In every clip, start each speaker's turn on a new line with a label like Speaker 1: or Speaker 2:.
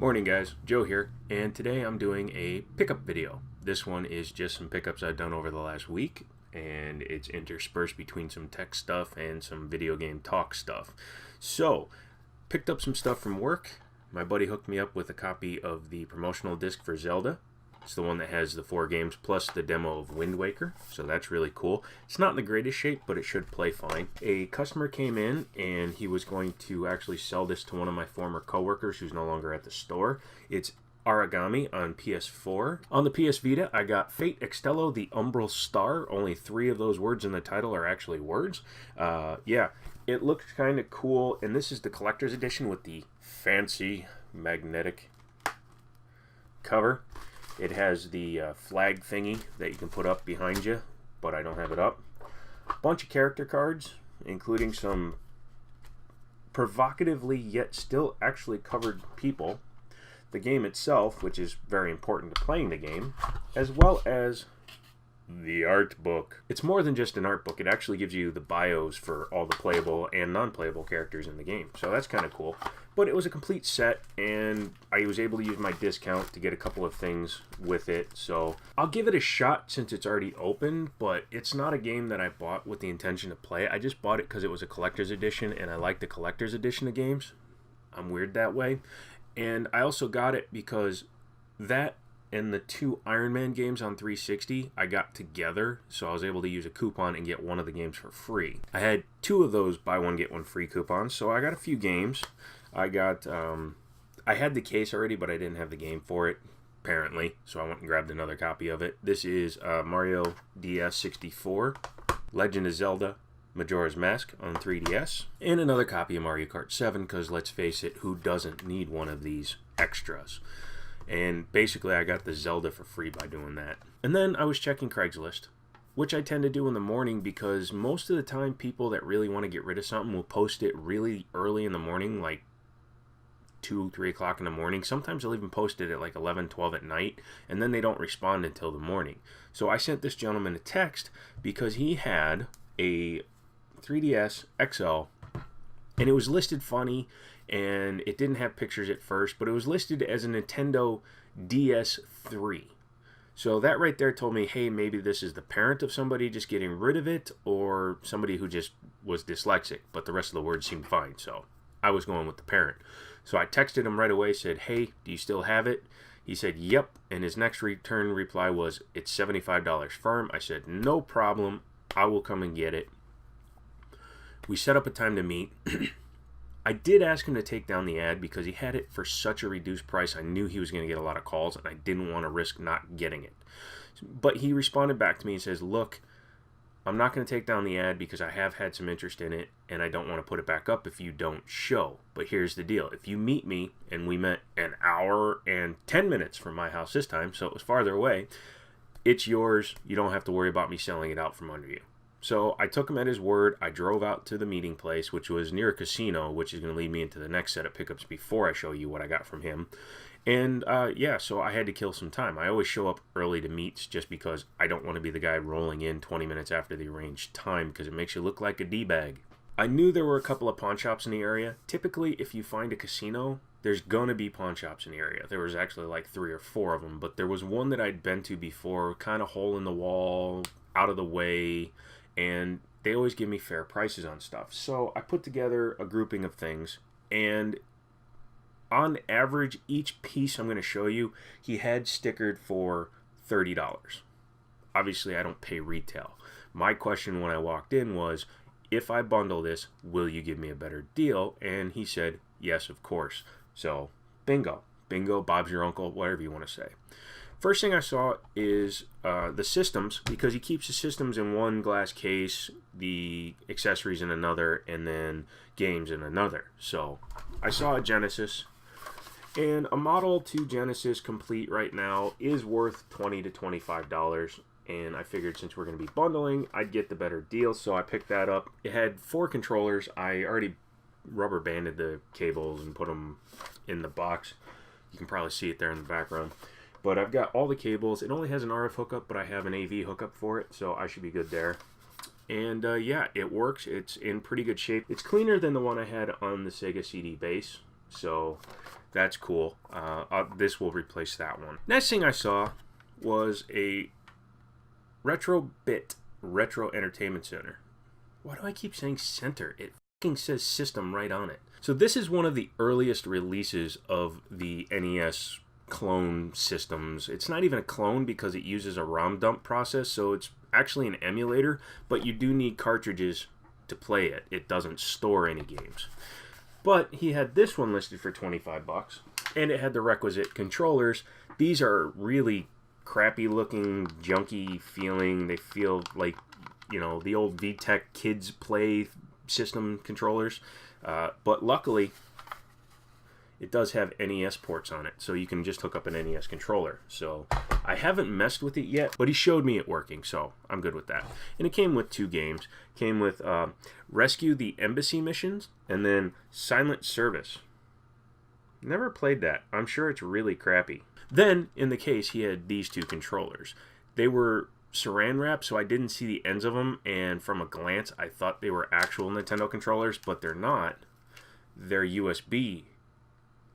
Speaker 1: Morning guys, Joe here, and today I'm doing a pickup video. This one is just some pickups I've done over the last week, and it's interspersed between some tech stuff and some video game talk stuff. So, picked up some stuff from work. My buddy hooked me up with a copy of the promotional disc for Zelda. It's the one that has the 4 games plus the demo of Wind Waker, so that's really cool. It's not in the greatest shape, but it should play fine. A customer came in and he was going to actually sell this to one of my former coworkers who's no longer at the store. It's Origami on PS4. On the PS Vita, I got Fate Extello the Umbral Star. Only 3 of those words in the title are actually words. Yeah, it looks kind of cool, and this is the collector's edition with the fancy magnetic cover. It has the flag thingy that you can put up behind you, but I don't have it up. Bunch of character cards, including some provocatively yet still actually covered people. The game itself, which is very important to playing the game, as well as the art book. It's more than just an art book. It actually gives you the bios for all the playable and non-playable characters in the game. So that's kind of cool. But it was a complete set, and I was able to use my discount to get a couple of things with it. So I'll give it a shot since it's already open, but it's not a game that I bought with the intention to play. I just bought it because it was a collector's edition, and I like the collector's edition of games. I'm weird that way. And I also got it because that and the 2 Iron Man games on 360 I got together, so I was able to use a coupon and get one of the games for free. I had 2 of those buy one get one free coupons, so I got a few games. I had the case already, but I didn't have the game for it, apparently, so I went and grabbed another copy of it. This is Mario DS 64, Legend of Zelda Majora's Mask on 3DS, and another copy of Mario Kart 7, because let's face it, who doesn't need one of these extras? And basically I got the Zelda for free by doing that. And then I was checking Craigslist, which I tend to do in the morning because most of the time people that really want to get rid of something will post it really early in the morning, like 2, 3 o'clock in the morning. Sometimes they'll even post it at like 11, 12 at night, and then they don't respond until the morning. So I sent this gentleman a text because he had a 3DS XL, and it was listed funny, and it didn't have pictures at first, but it was listed as a Nintendo DS3. So that right there told me, hey, maybe this is the parent of somebody just getting rid of it, or somebody who just was dyslexic, but the rest of the words seemed fine, so I was going with the parent. So I texted him right away, said, hey, do you still have it? He said, yep, and his next return reply was, it's $75 firm. I said, no problem, I will come and get it. We set up a time to meet. I did ask him to take down the ad because he had it for such a reduced price. I knew he was going to get a lot of calls, and I didn't want to risk not getting it. But he responded back to me and says, look, I'm not going to take down the ad because I have had some interest in it, and I don't want to put it back up if you don't show. But here's the deal. If you meet me, and we met an hour and 10 minutes from my house this time, so it was farther away, it's yours. You don't have to worry about me selling it out from under you. So I took him at his word. I drove out to the meeting place, which was near a casino, which is going to lead me into the next set of pickups before I show you what I got from him. And yeah, so I had to kill some time. I always show up early to meets just because I don't want to be the guy rolling in 20 minutes after the arranged time because it makes you look like a D-bag. I knew there were a couple of pawn shops in the area. Typically, if you find a casino, there's going to be pawn shops in the area. There was actually like 3 or 4 of them, but there was one that I'd been to before, kind of hole in the wall, out of the way, and they always give me fair prices on stuff. So I put together a grouping of things, and on average, each piece I'm going to show you, he had stickered for $30. Obviously, I don't pay retail. My question when I walked in was, if I bundle this, will you give me a better deal? And he said, yes, of course. So, bingo. Bingo, Bob's your uncle, whatever you want to say. First thing I saw is the systems, because he keeps the systems in one glass case, the accessories in another, and then games in another. So I saw a Genesis, and a Model 2 Genesis complete right now is worth $20 to $25, and I figured since we're going to be bundling, I'd get the better deal, so I picked that up. It had 4 controllers. I already rubber banded the cables and put them in the box. You can probably see it there in the background. But I've got all the cables. It only has an RF hookup, but I have an AV hookup for it, so I should be good there. And yeah, it works. It's in pretty good shape. It's cleaner than the one I had on the Sega CD base, so That's cool. This will replace that one. Next thing I saw was a Retrobit Retro Entertainment Center. Why do I keep saying center? It fucking says system right on it. So this is one of the earliest releases of the NES clone systems. It's not even a clone because it uses a ROM dump process, so it's actually an emulator, but you do need cartridges to play it. It doesn't store any games. But he had this one listed for 25 bucks, and it had the requisite controllers. These are really crappy looking, junky feeling. They feel like, you know, the old VTech Kids Play system controllers. But luckily, it does have NES ports on it, so you can just hook up an NES controller. So I haven't messed with it yet, but he showed me it working, so I'm good with that. And it came with 2 games. It came with Rescue the Embassy Missions and then Silent Service. Never played that. I'm sure it's really crappy. Then, in the case, he had these 2 controllers. They were saran wrap, so I didn't see the ends of them, and from a glance, I thought they were actual Nintendo controllers, but they're not. They're USB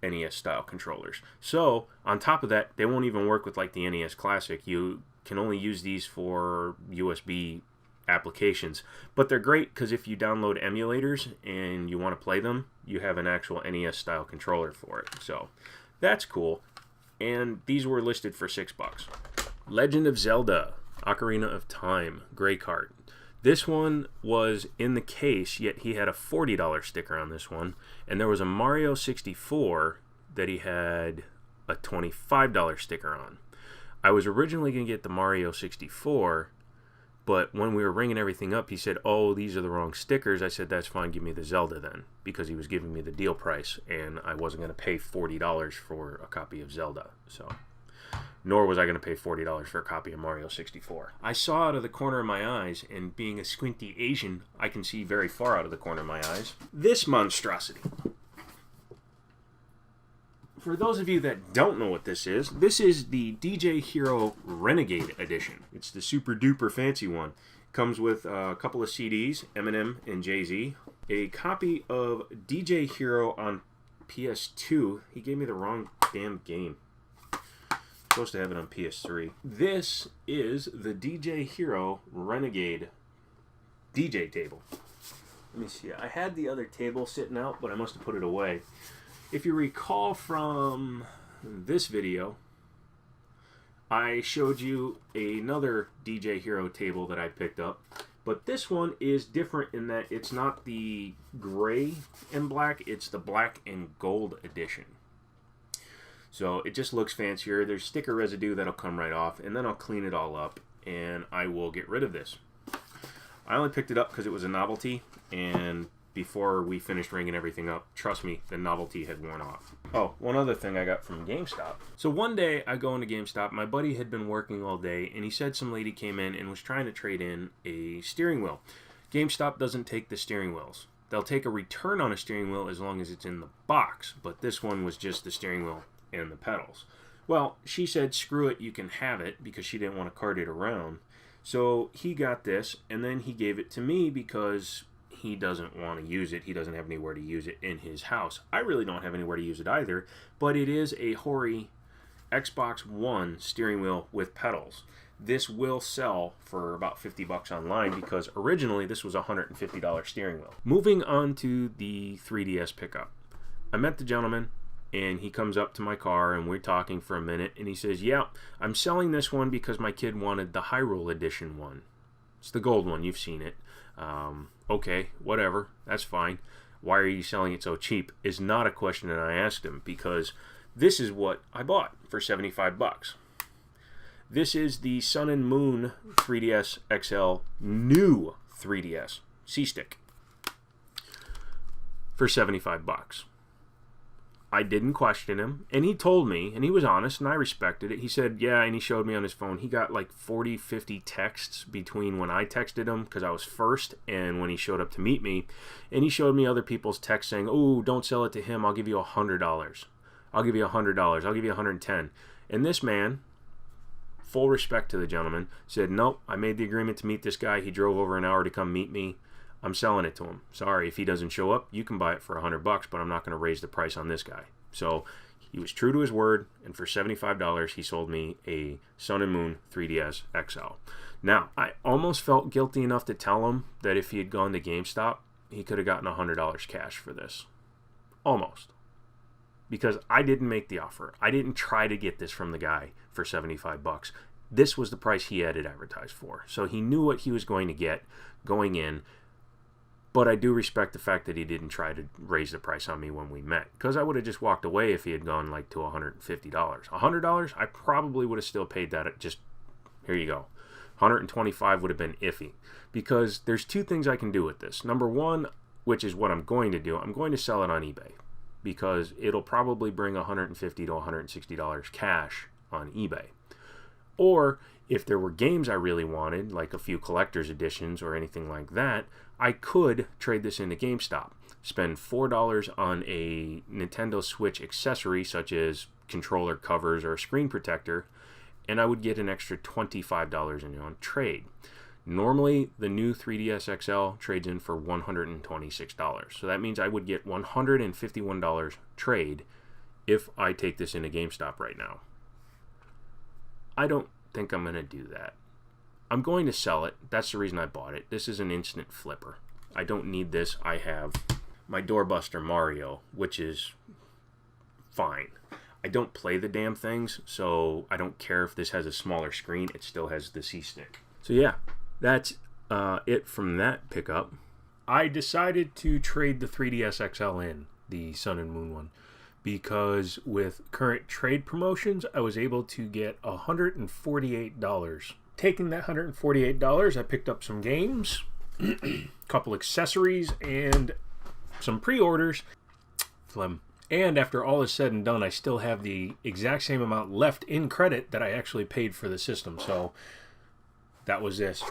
Speaker 1: NES style controllers. So on top of that, they won't even work with like the NES Classic. You can only use these for USB applications, but they're great because if you download emulators and you want to play them, you have an actual NES style controller for it. So that's cool. And these were listed for $6. Legend of Zelda Ocarina of Time Gray Cart. This one was in the case, yet he had a $40 sticker on this one. And there was a Mario 64 that he had a $25 sticker on. I was originally going to get the Mario 64, but when we were ringing everything up, he said, oh, these are the wrong stickers. I said, that's fine, give me the Zelda then, because he was giving me the deal price, and I wasn't going to pay $40 for a copy of Zelda. So, nor was I going to pay $40 for a copy of Mario 64. I saw out of the corner of my eyes, and being a squinty Asian, I can see very far out of the corner of my eyes, this monstrosity. For those of you that don't know what this is the DJ Hero Renegade Edition. It's the super duper fancy one. It comes with a couple of CDs, Eminem and Jay-Z, a copy of DJ Hero on PS2. He gave me the wrong damn game. Supposed to have it on PS3. This is the DJ Hero Renegade DJ table. Let me see. I had the other table sitting out, but I must have put it away. If you recall from this video, I showed you another DJ Hero table that I picked up, but this one is different in that it's not the gray and black, it's the black and gold edition. So it just looks fancier. There's sticker residue that'll come right off, and then I'll clean it all up and I will get rid of this. I only picked it up because it was a novelty, and before we finished ringing everything up, trust me, the novelty had worn off. Oh, one other thing I got from GameStop. So one day I go into GameStop, my buddy had been working all day, and he said some lady came in and was trying to trade in a steering wheel. GameStop doesn't take the steering wheels. They'll take a return on a steering wheel as long as it's in the box, but this one was just the steering wheel and the pedals. Well, she said, screw it, you can have it, because she didn't want to cart it around. So he got this, and then he gave it to me because he doesn't want to use it. He doesn't have anywhere to use it in his house. I really don't have anywhere to use it either, but it is a Hori Xbox One steering wheel with pedals. This will sell for about $50 online because originally this was a $150 steering wheel. Moving on to the 3DS pickup. I met the gentleman, and he comes up to my car, and we're talking for a minute, and he says, yeah, I'm selling this one because my kid wanted the Hyrule Edition one. It's the gold one, you've seen it. Okay, whatever, that's fine. Why are you selling it so cheap? Is not a question that I asked him, because this is what I bought for $75. This is the Sun and Moon 3DS XL new 3DS C-Stick for $75. I didn't question him, and he told me, and he was honest, and I respected it. He said, yeah, and he showed me on his phone. He got like 40, 50 texts between when I texted him, because I was first, and when he showed up to meet me. And he showed me other people's texts saying, oh, don't sell it to him. I'll give you $100. I'll give you $100. I'll give you $110. And this man, full respect to the gentleman, said, nope, I made the agreement to meet this guy. He drove over an hour to come meet me. I'm selling it to him. Sorry, if he doesn't show up, you can buy it for $100, but I'm not going to raise the price on this guy. So he was true to his word, and for $75, he sold me a Sun and Moon 3DS XL. Now, I almost felt guilty enough to tell him that if he had gone to GameStop, he could have gotten $100 cash for this. Almost. Because I didn't make the offer. I didn't try to get this from the guy for $75. This was the price he had it advertised for. So he knew what he was going to get going in. But I do respect the fact that he didn't try to raise the price on me when we met. Because I would have just walked away if he had gone like to $150. $100, I probably would have still paid that at just, here you go. $125 would have been iffy. Because there's two things I can do with this. Number one, which is what I'm going to do, I'm going to sell it on eBay. Because it'll probably bring $150 to $160 cash on eBay. Or if there were games I really wanted, like a few collector's editions or anything like that, I could trade this into GameStop. Spend $4 on a Nintendo Switch accessory, such as controller covers or a screen protector, and I would get an extra $25 in on trade. Normally, the new 3DS XL trades in for $126. So that means I would get $151 trade if I take this into GameStop right now. I don't think I'm going to do that. I'm going to sell it. That's the reason I bought it. This is an instant flipper. I don't need this. I have my Doorbuster Mario, which is fine. I don't play the damn things, so I don't care if this has a smaller screen. It still has the C-Stick. So yeah, that's it from that pickup. I decided to trade the 3DS XL in, the Sun and Moon one, because with current trade promotions, I was able to get $148. Taking that $148, I picked up some games, a couple accessories, and some pre-orders. Phlegm. And after all is said and done, I still have the exact same amount left in credit that I actually paid for the system. So that was this,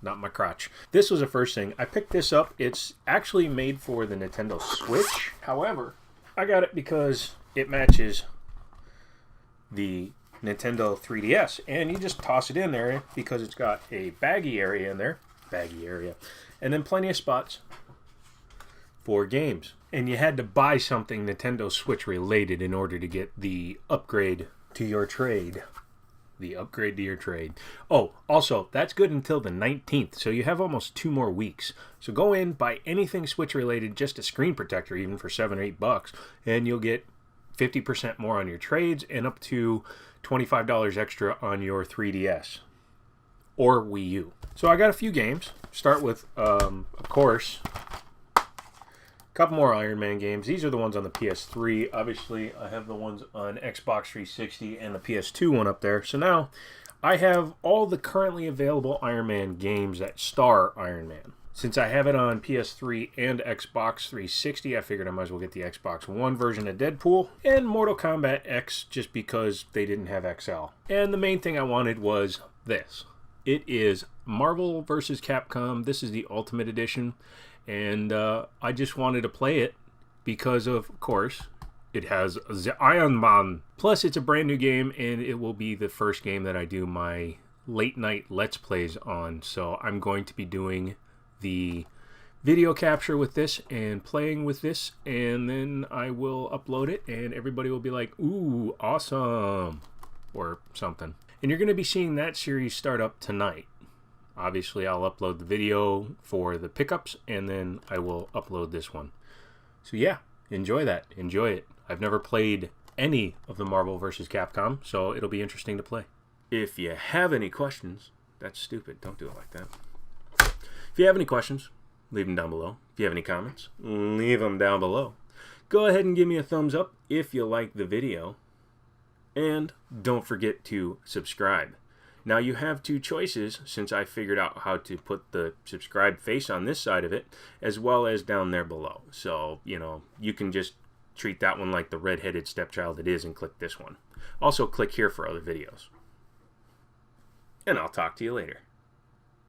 Speaker 1: not my crotch. This was the first thing. I picked this up. It's actually made for the Nintendo Switch. However, I got it because it matches the Nintendo 3DS. And you just toss it in there because it's got a baggy area in there. Baggy area. And then plenty of spots for games. And you had to buy something Nintendo Switch related in order to get the upgrade to your trade. The upgrade to your trade. Oh, also, that's good until the 19th, so you have almost 2 more weeks. So go in, buy anything Switch related, just a screen protector, even for $7 or $8, and you'll get 50% more on your trades and up to $25 extra on your 3DS or Wii U. So I got a few games. Start with, of course, couple more Iron Man games. These are the ones on the PS3. Obviously, I have the ones on Xbox 360 and the PS2 one up there. So now, I have all the currently available Iron Man games that star Iron Man. Since I have it on PS3 and Xbox 360, I figured I might as well get the Xbox One version of Deadpool and Mortal Kombat X just because they didn't have XL. And the main thing I wanted was this. It is Marvel vs. Capcom. This is the Ultimate Edition. And I just wanted to play it because, of course, it has the Iron Man. Plus, it's a brand new game, and it will be the first game that I do my late night Let's Plays on. So I'm going to be doing the video capture with this and playing with this, and then I will upload it, and everybody will be like, ooh, awesome, or something. And you're going to be seeing that series start up tonight. Obviously, I'll upload the video for the pickups, and then I will upload this one. So yeah, enjoy that. Enjoy it. I've never played any of the Marvel vs. Capcom, so it'll be interesting to play. If you have any questions, that's stupid. Don't do it like that. If you have any questions, leave them down below. If you have any comments, leave them down below. Go ahead and give me a thumbs up if you like the video. And don't forget to subscribe. Now you have 2 choices since I figured out how to put the subscribe face on this side of it as well as down there below. So, you know, you can just treat that one like the red-headed stepchild it is and click this one. Also click here for other videos. And I'll talk to you later.